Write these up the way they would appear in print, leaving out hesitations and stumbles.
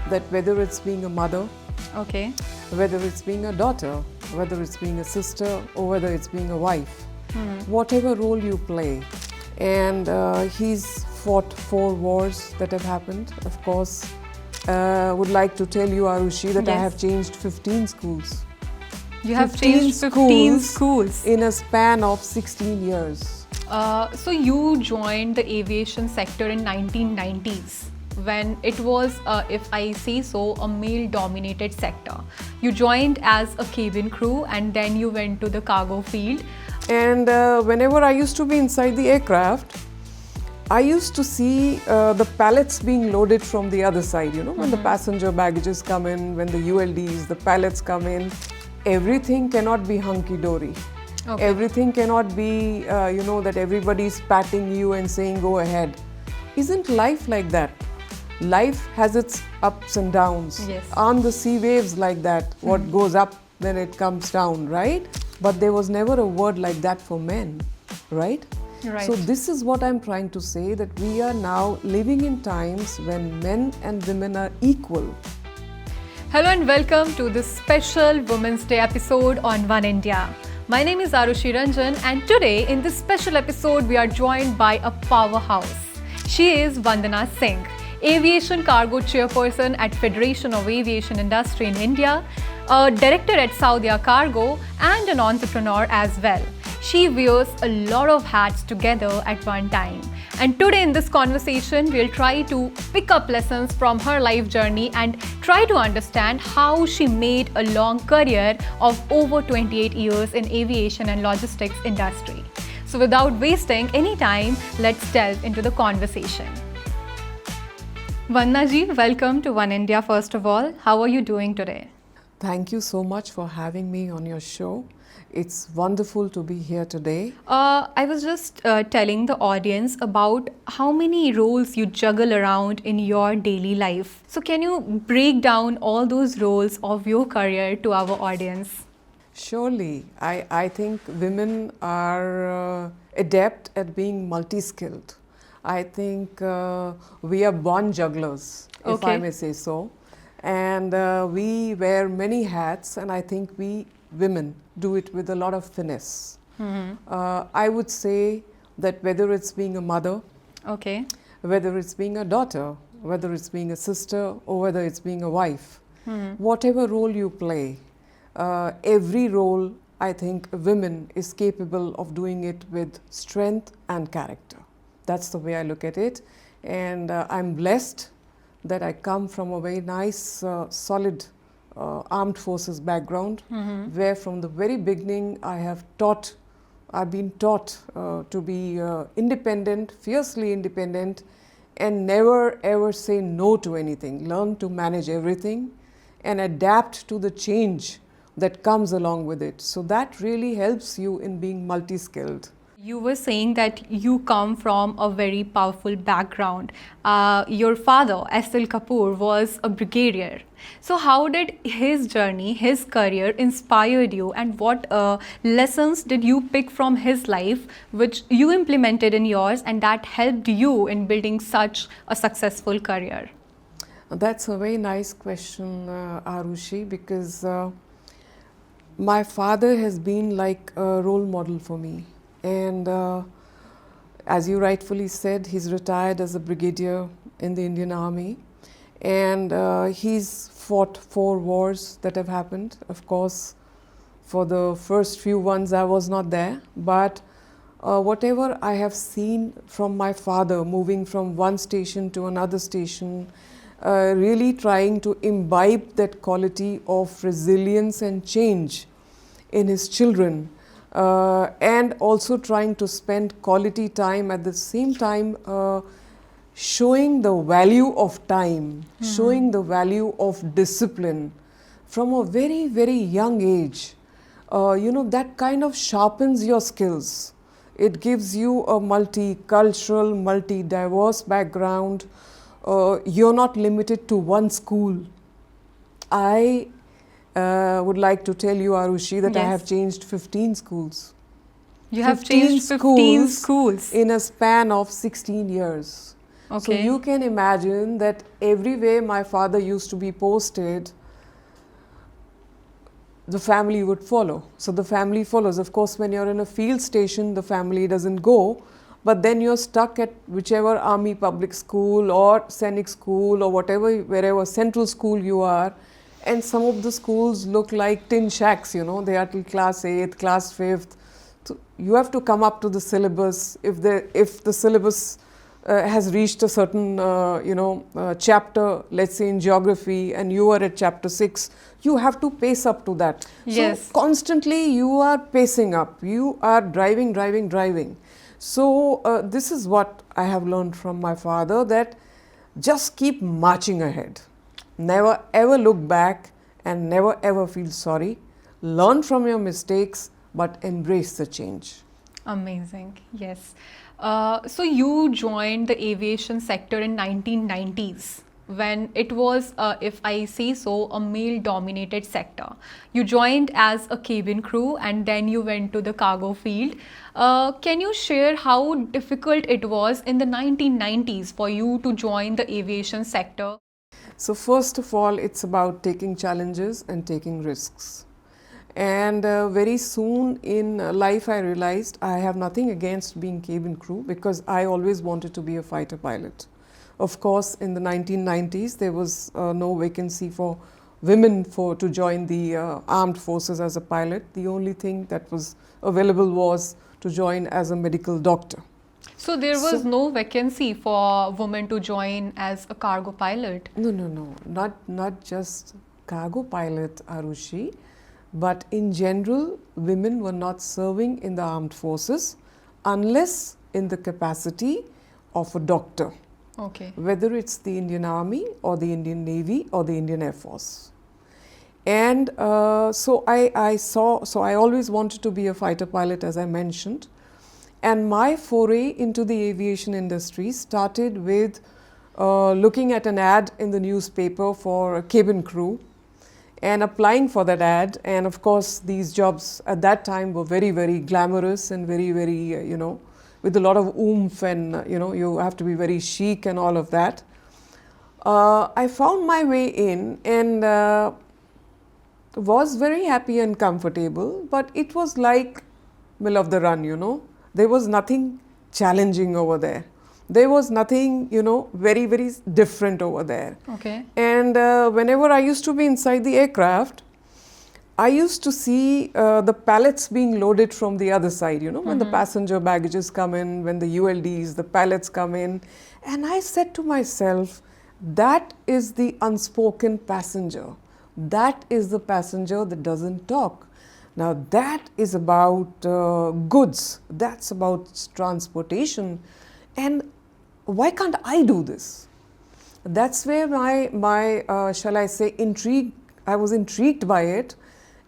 that whether it's being a mother, Okay. whether it's being a daughter, whether it's being a sister, or whether it's being a wife, whatever role you play. And he's fought 4 wars that have happened. Of course, would like to tell you, Arushi, that I Yes. have changed 15 schools. You have changed 15 schools. In a span of 16 years. So you joined the aviation sector in 1990s when it was, if I say so, a male-dominated sector. You joined as a cabin crew and then you went to the cargo field. And whenever I used to be inside the aircraft, I used to see the pallets being loaded from the other side, you know, when the passenger baggages come in, when the ULDs, the pallets come in. Everything cannot be hunky-dory. Okay. Everything cannot be, that everybody's patting you and saying, go ahead. Isn't life like that? Life has its ups and downs. Yes. Aren't the sea waves like that? What goes up, then it comes down, right? But there was never a word like that for men, right? Right. So this is what I'm trying to say, that we are now living in times when men and women are equal. Hello and welcome to this special Women's Day episode on One India. My name is Arushi Ranjan and today in this special episode we are joined by a powerhouse. She is Vandana Singh, Aviation Cargo Chairperson at Federation of Aviation Industry in India, a Director at Saudia Cargo and an entrepreneur as well. She wears a lot of hats together at one time. And today in this conversation, we'll try to pick up lessons from her life journey and try to understand how she made a long career of over 28 years in aviation and logistics industry. So without wasting any time, let's delve into the conversation. Vandana ji, welcome to One India first of all. How are you doing today? Thank you so much for having me on your show. It's wonderful to be here today. I was just telling the audience about how many roles you juggle around in your daily life. So can you break down all those roles of your career to our audience? Surely, I think women are adept at being multi-skilled. I think we are born jugglers, if I Okay. may say so. And we wear many hats, and I think we women do it with a lot of finesse. I would say that whether it's being a mother, Okay. whether it's being a daughter, whether it's being a sister, or whether it's being a wife, whatever role you play, every role, I think women is capable of doing it with strength and character. That's the way I look at it. And I'm blessed that I come from a very nice, solid armed forces background, where from the very beginning I've been taught to be independent, fiercely independent, and never ever say no to anything. Learn to manage everything and adapt to the change that comes along with it. So that really helps you in being multi-skilled. You were saying that you come from a very powerful background. Your father, S.L. Kapoor, was a brigadier. So how did his journey, his career inspired you, and what lessons did you pick from his life which you implemented in yours and that helped you in building such a successful career? That's a very nice question, Arushi, because my father has been like a role model for me. And as you rightfully said, he's retired as a brigadier in the Indian Army. And he's fought 4 wars that have happened. Of course, for the first few ones, I was not there. But whatever I have seen from my father, moving from one station to another station, really trying to imbibe that quality of resilience and change in his children. And also trying to spend quality time at the same time, showing the value of time, showing the value of discipline from a very, very young age. That kind of sharpens your skills. It gives you a multicultural, multi-diverse background. You're not limited to one school. I would like to tell you, Arushi, that I Yes. have changed 15 schools. You have changed 15 schools. In a span of 16 years. So Okay. you can imagine that everywhere my father used to be posted, the family would follow. So the family follows. Of course, when you're in a field station, the family doesn't go, but then you're stuck at whichever army public school or Sainik school or whatever, wherever central school you are. And some of the schools look like tin shacks, you know, they are till class 8th, class 5th. So you have to come up to the syllabus. If the syllabus has reached a certain chapter, let's say in geography, and you are at chapter 6, you have to pace up to that. Yes. So constantly you are pacing up, you are driving. So this is what I have learned from my father, that just keep marching ahead. Never ever look back and never ever feel sorry. Learn from your mistakes, but embrace the change. Amazing. Yes. So you joined the aviation sector in 1990s when it was, if I say so, a male-dominated sector. You joined as a cabin crew and then you went to the cargo field. Can you share how difficult it was in the 1990s for you to join the aviation sector? So first of all, it's about taking challenges and taking risks. And very soon in life, I realized I have nothing against being cabin crew because I always wanted to be a fighter pilot. Of course, in the 1990s, there was no vacancy for women to join the armed forces as a pilot. The only thing that was available was to join as a medical doctor. So there was no vacancy for women to join as a cargo pilot? No. Not just cargo pilot, Arushi, but in general, women were not serving in the armed forces unless in the capacity of a doctor. Okay. Whether it's the Indian Army or the Indian Navy or the Indian Air Force. And so I always wanted to be a fighter pilot, as I mentioned. And my foray into the aviation industry started with looking at an ad in the newspaper for a cabin crew and applying for that ad. And of course, these jobs at that time were very, very glamorous and very, very, with a lot of oomph, and you have to be very chic and all of that. I found my way in and was very happy and comfortable, but it was like middle of the run, There was nothing challenging over there. There was nothing, very, very different over there. Okay. And whenever I used to be inside the aircraft, I used to see the pallets being loaded from the other side, when the passenger baggages come in, when the ULDs, the pallets come in. And I said to myself, that is the unspoken passenger. That is the passenger that doesn't talk. Now that is about goods, that's about transportation, and why can't I do this? That's where my shall I say, I was intrigued by it,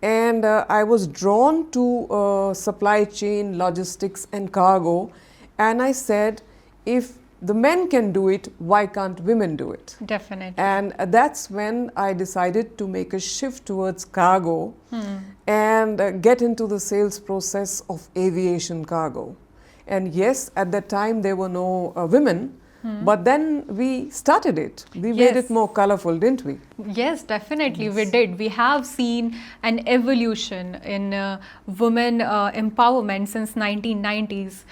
and I was drawn to supply chain, logistics and cargo, and I said, if the men can do it, why can't women do it? Definitely. And that's when I decided to make a shift towards cargo and get into the sales process of aviation cargo. And yes, at that time there were no women, but then we started it. We made Yes. it more colorful, didn't we? Yes, definitely we did. We have seen an evolution in women empowerment since 1990s.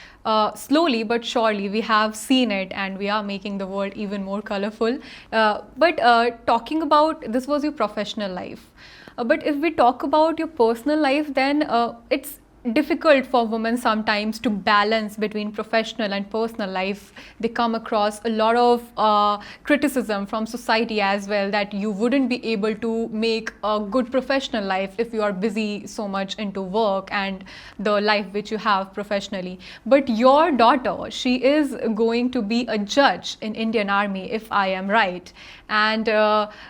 Slowly but surely we have seen it, and we are making the world even more colorful. But talking about, this was your professional life. But if we talk about your personal life, then it's difficult for women sometimes to balance between professional and personal life. They come across a lot of criticism from society as well, that you wouldn't be able to make a good professional life if you are busy so much into work and the life which you have professionally. But your daughter, she is going to be a judge in Indian Army, if I am right, and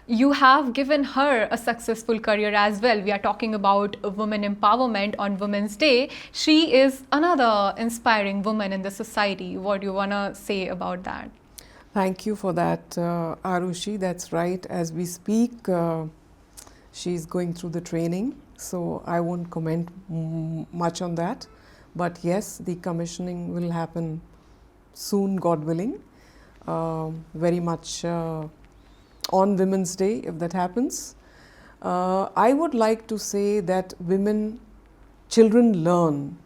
you have given her a successful career as well. We are talking about women empowerment on Women's Day. She is another inspiring woman in the society. What do you want to say about that? Thank you for that, Arushi. That's right. As we speak, she's going through the training, so I won't comment much on that. But yes, the commissioning will happen soon, God willing. very much on Women's Day, if that happens. I would like to say that children learn.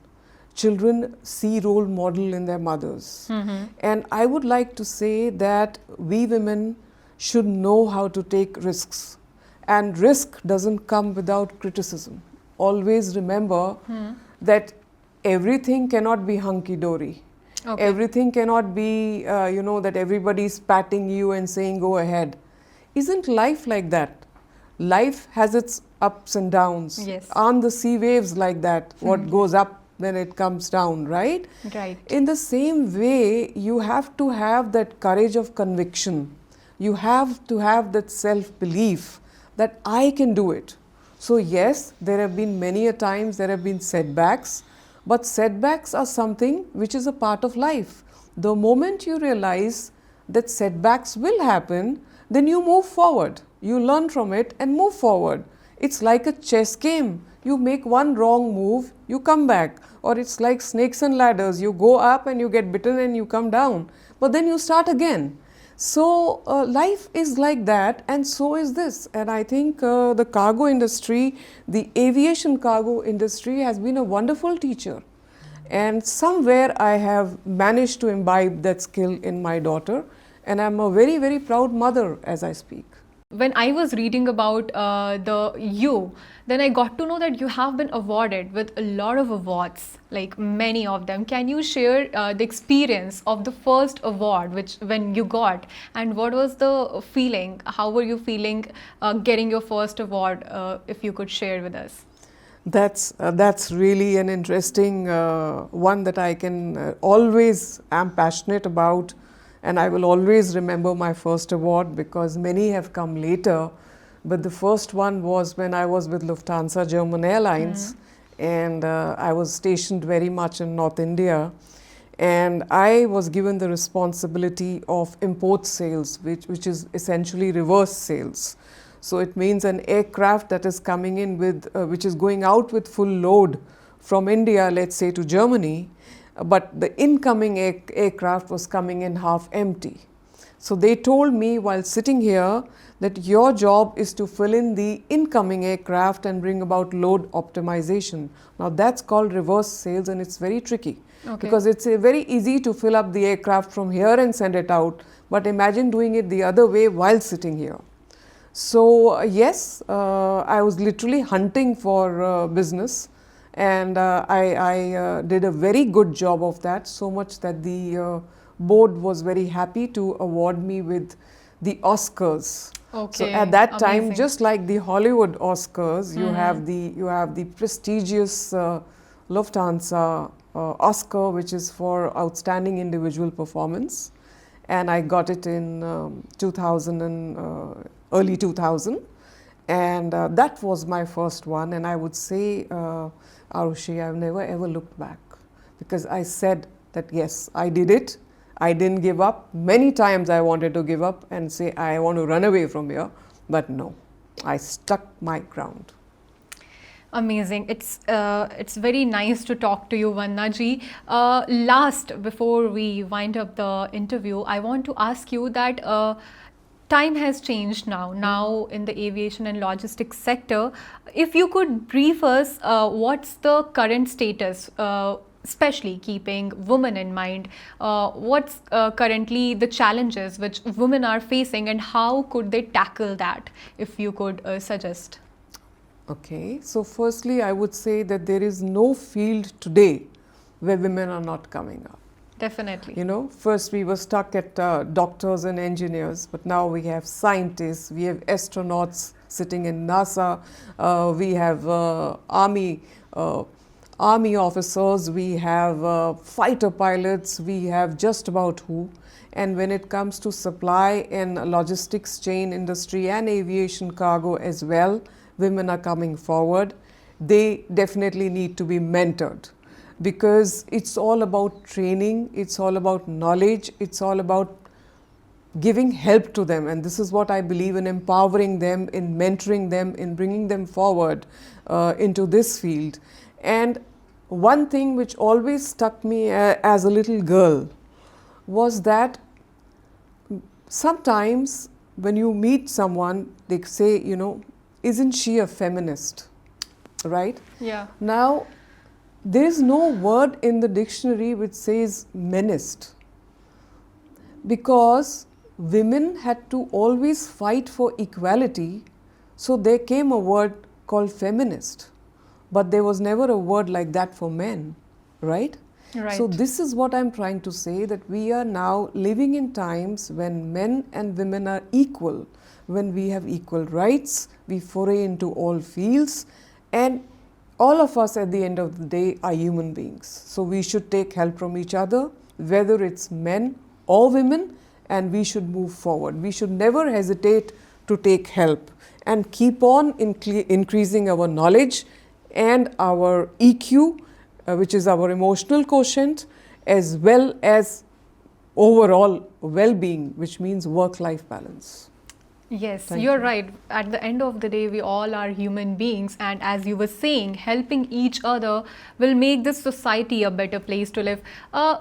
Children see role model in their mothers. And I would like to say that we women should know how to take risks. And risk doesn't come without criticism. Always remember that everything cannot be hunky-dory. Okay. Everything cannot be, that everybody's patting you and saying, go ahead. Isn't life like that? Life has its ups and downs. Yes. Aren't the sea waves like that? What goes up, then it comes down, right? Right. In the same way, you have to have that courage of conviction. You have to have that self-belief that I can do it. So yes, there have been many a times there have been setbacks, but setbacks are something which is a part of life. The moment you realize that setbacks will happen, then you move forward. You learn from it and move forward. It's like a chess game. You make one wrong move, you come back. Or it's like snakes and ladders. You go up and you get bitten and you come down. But then you start again. So life is like that, and so is this. And I think the cargo industry, the aviation cargo industry has been a wonderful teacher. And somewhere I have managed to imbibe that skill in my daughter. And I'm a very, very proud mother as I speak. When I was reading about then I got to know that you have been awarded with a lot of awards, like many of them. Can you share the experience of the first award when you got, and what was the feeling? How were you feeling getting your first award, if you could share with us? That's really an interesting one that I can always am passionate about. And I will always remember my first award because many have come later. But the first one was when I was with Lufthansa German Airlines, and I was stationed very much in North India. And I was given the responsibility of import sales, which is essentially reverse sales. So it means an aircraft that is coming in which is going out with full load from India, let's say, to Germany. But the incoming aircraft was coming in half empty. So they told me while sitting here that your job is to fill in the incoming aircraft and bring about load optimization. Now that's called reverse sales, and it's very tricky. Okay. Because it's very easy to fill up the aircraft from here and send it out. But imagine doing it the other way while sitting here. So yes, I was literally hunting for business. And I did a very good job of that, so much that the board was very happy to award me with the Oscars. Okay, so at that time, amazing. just like the Hollywood Oscars, you have the prestigious Lufthansa Oscar, which is for outstanding individual performance, and I got it in early 2000, and that was my first one. And I would say, Arushi, I've never ever looked back, because I said that yes, I did it. I didn't give up. Many times I wanted to give up and say I want to run away from here, but no, I stuck my ground. Amazing. It's very nice to talk to you, Vandana ji. Last, before we wind up the interview, I want to ask you that time has changed now in the aviation and logistics sector. If you could brief us, what's the current status, especially keeping women in mind? What's currently the challenges which women are facing, and how could they tackle that, if you could suggest? Okay, so firstly I would say that there is no field today where women are not coming up. Definitely. You know, first we were stuck at doctors and engineers, but now we have scientists, we have astronauts sitting in NASA, we have army officers, we have fighter pilots, we have just about who. And when it comes to supply and logistics chain industry and aviation cargo as well, women are coming forward. They definitely need to be mentored, because it's all about training, it's all about knowledge, it's all about giving help to them. And this is what I believe in: empowering them, in mentoring them, in bringing them forward into this field. And one thing which always stuck me as a little girl was that sometimes when you meet someone, they say, you know, isn't she a feminist? Right? Yeah. Now, there is no word in the dictionary which says menist, because women had to always fight for equality, so there came a word called feminist, but there was never a word like that for men, right? Right. So this is what I'm trying to say, that we are now living in times when men and women are equal, when we have equal rights, we foray into all fields, and all of us at the end of the day are human beings. So we should take help from each other, whether it's men or women, and we should move forward. We should never hesitate to take help and keep on increasing our knowledge and our EQ, which is our emotional quotient, as well as overall well-being, which means work-life balance. Yes, Thank you're you. right. At the end of the day, we all are human beings, and as you were saying, helping each other will make this society a better place to live.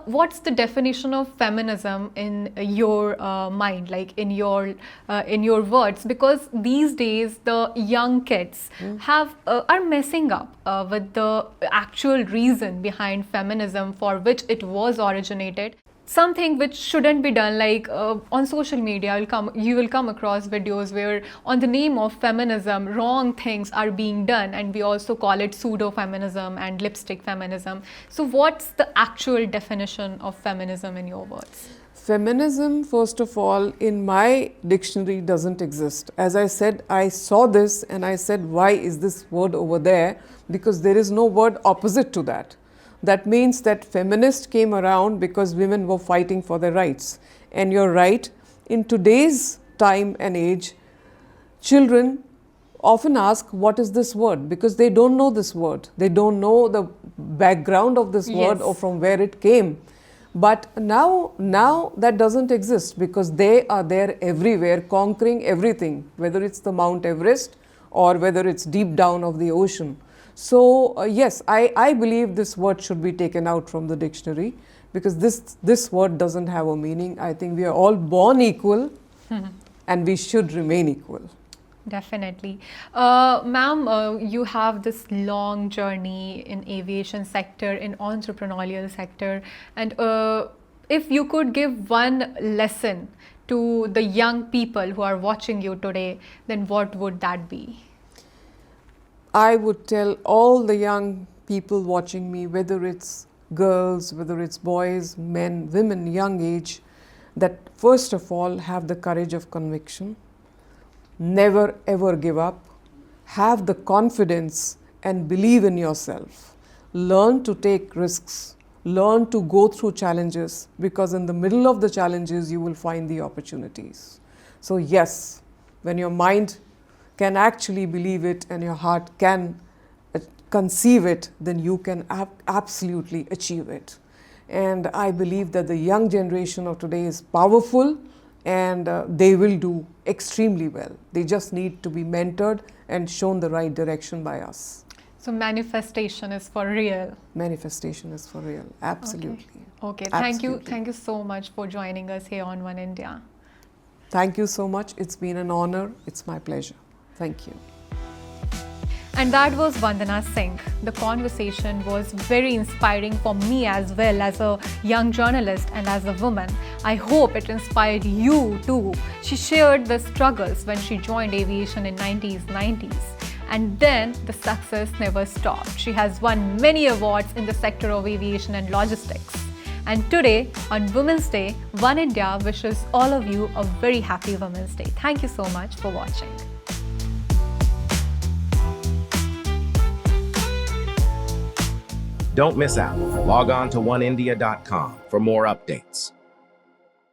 What's the definition of feminism in your mind, like in your words? Because these days, the young kids are messing up with the actual reason behind feminism, for which it was originated. Something which shouldn't be done, like on social media you will come across videos where on the name of feminism wrong things are being done, and we also call it pseudo feminism and lipstick feminism. So what's the actual definition of feminism in your words? Feminism, first of all, in my dictionary doesn't exist. As I said, I saw this and I said, why is this word over there? Because there is no word opposite to that. That means that feminist came around because women were fighting for their rights. And you're right, in today's time and age, children often ask, what is this word? Because they don't know this word. They don't know the background of this word or from where it came. But now that doesn't exist, because they are there everywhere, conquering everything, whether it's the Mount Everest or whether it's deep down of the ocean. So yes, I believe this word should be taken out from the dictionary, because this word doesn't have a meaning. I think we are all born equal and we should remain equal. Definitely. Ma'am, you have this long journey in aviation sector, in entrepreneurial sector, and if you could give one lesson to the young people who are watching you today, then what would that be? I would tell all the young people watching me, whether it's girls, whether it's boys, men, women, young age, that first of all, have the courage of conviction. Never ever give up. Have the confidence and believe in yourself. Learn to take risks. Learn to go through challenges, because in the middle of the challenges, you will find the opportunities. So yes, when your mind can actually believe it and your heart can conceive it, then you can absolutely achieve it. And I believe that the young generation of today is powerful, and they will do extremely well. They just need to be mentored and shown the right direction by us. So manifestation is for real. Manifestation is for real, absolutely. Okay. Absolutely. Thank you so much for joining us here on One India. Thank you so much. It's been an honor. It's my pleasure. Thank you. And that was Vandana Singh. The conversation was very inspiring for me as well, as a young journalist and as a woman. I hope it inspired you too. She shared the struggles when she joined aviation in 90s. And then the success never stopped. She has won many awards in the sector of aviation and logistics. And today, on Women's Day, One India wishes all of you a very happy Women's Day. Thank you so much for watching. Don't miss out. Log on to oneindia.com for more updates.